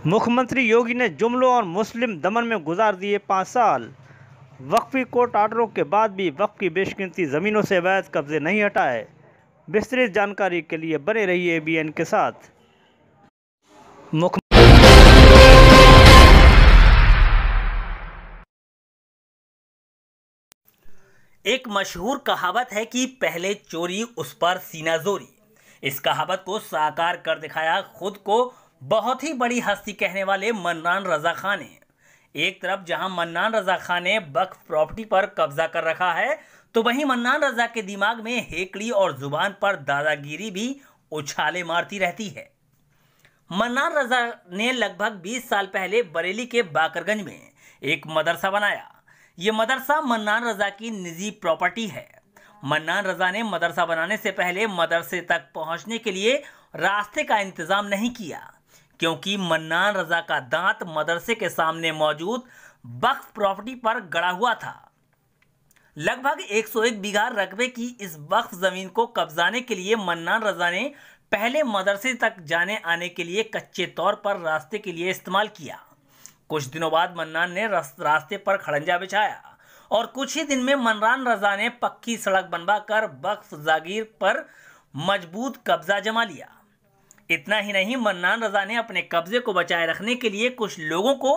मुख्यमंत्री योगी ने जुमलों और मुस्लिम दमन में गुजार दिए 5 साल। वक्फी कोर्ट ऑर्डरों के बाद भी वक्फ की बेशकीमती ज़मीनों से अवैध कब्जे नहीं हटाए। विस्तृत जानकारी के लिए बने रहिए ABN के साथ। एक मशहूर कहावत है कि पहले चोरी उस पर सीना जोरी। इस कहावत को साकार कर दिखाया खुद को बहुत ही बड़ी हस्ती कहने वाले मन्नान रजा खान ने। एक तरफ जहां मन्नान रजा खान ने वक्फ प्रॉपर्टी पर कब्जा कर रखा है, तो वहीं मन्नान रजा के दिमाग में हेकड़ी और जुबान पर दादागिरी भी उछाले मारती रहती है। मन्नान रजा ने लगभग 20 साल पहले बरेली के बाकरगंज में एक मदरसा बनाया। ये मदरसा मन्नान रजा की निजी प्रॉपर्टी है। मन्नान रजा ने मदरसा बनाने से पहले मदरसे तक पहुंचने के लिए रास्ते का इंतजाम नहीं किया, क्योंकि मन्नान रजा का दांत मदरसे के सामने मौजूद वक्फ प्रॉपर्टी पर गड़ा हुआ था। लगभग 101 बीघा रकबे की इस वक्फ जमीन को कब्जाने के लिए मन्नान रजा ने पहले मदरसे तक जाने आने के लिए कच्चे तौर पर रास्ते के लिए इस्तेमाल किया। कुछ दिनों बाद मन्नान ने रास्ते पर खड़ंजा बिछाया और कुछ ही दिन में मन्नान रजा ने पक्की सड़क बनवाकर वक्फ जागीर पर मजबूत कब्जा जमा लिया। इतना ही नहीं, मन्नान रजा ने अपने कब्जे को बचाए रखने के लिए कुछ लोगों को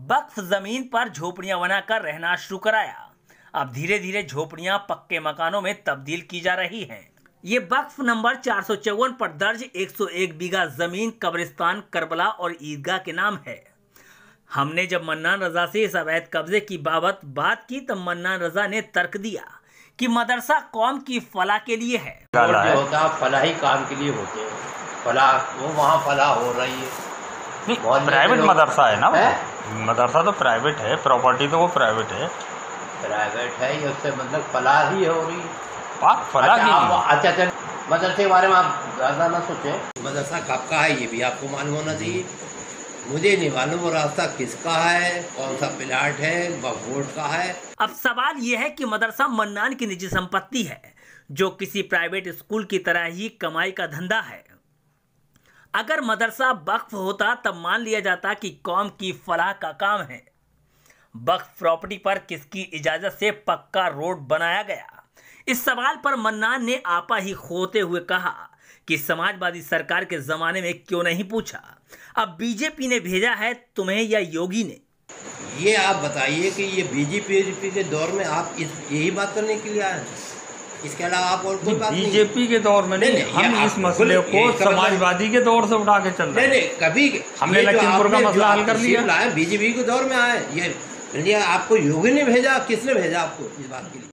वक्फ जमीन पर झोपड़ियां बनाकर रहना शुरू कराया। अब धीरे धीरे झोपड़ियां पक्के मकानों में तब्दील की जा रही हैं। ये वक्फ नंबर 454 पर दर्ज 101 बीघा जमीन कब्रिस्तान, करबला और ईदगाह के नाम है। हमने जब मन्नान रजा से इस अवैध कब्जे की बाबत बात की, तब मन्नान रजा ने तर्क दिया कि मदरसा कौम की फलाह के लिए है। जो होता है फलाही काम के लिए होते हैं, फलाह वो वहाँ फलाह हो रही है। प्राइवेट मदरसा है ना वो? मदरसा तो प्राइवेट है, प्रॉपर्टी तो वो प्राइवेट है। प्राइवेट है, ये उससे मतलब फलाह ही हो रही है। बात फलाह की। अच्छा, मदरसे के बारे में आप ज़्यादा ना सोचें। मदरसा कब का है ये भी आपको मालूम होना चाहिए। मुझे नहीं मालूम वो रास्ता किसका है, कौन सा प्लाट है, वक्फ बोर्ड का है। अब सवाल यह है कि मदरसा मन्नान की निजी संपत्ति है, जो किसी प्राइवेट स्कूल की तरह ही कमाई का धंधा है। अगर मदरसा वक्फ होता तब मान लिया जाता कि कौम की फलाह का काम है। वक्फ प्रॉपर्टी पर किसकी इजाजत से पक्का रोड बनाया गया? इस सवाल पर मन्नान ने आपा ही खोते हुए कहा कि समाजवादी सरकार के जमाने में क्यों नहीं पूछा, अब बीजेपी ने भेजा है तुम्हें या योगी ने? ये आप बताइए कि ये बीजेपी के दौर में आप यही बात करने के लिए आए हैं? इसके अलावा आप और कोई बात नहीं? बीजेपी के दौर में नहीं, हम इस मसले को समाजवादी के दौर से उठा के चल रहे हैं। नहीं, कभी हमने लखीमपुर का मसला हल कर लिया। बीजेपी के दौर में आए, ये आपको योगी ने भेजा, किसने भेजा आपको इस बात के लिए?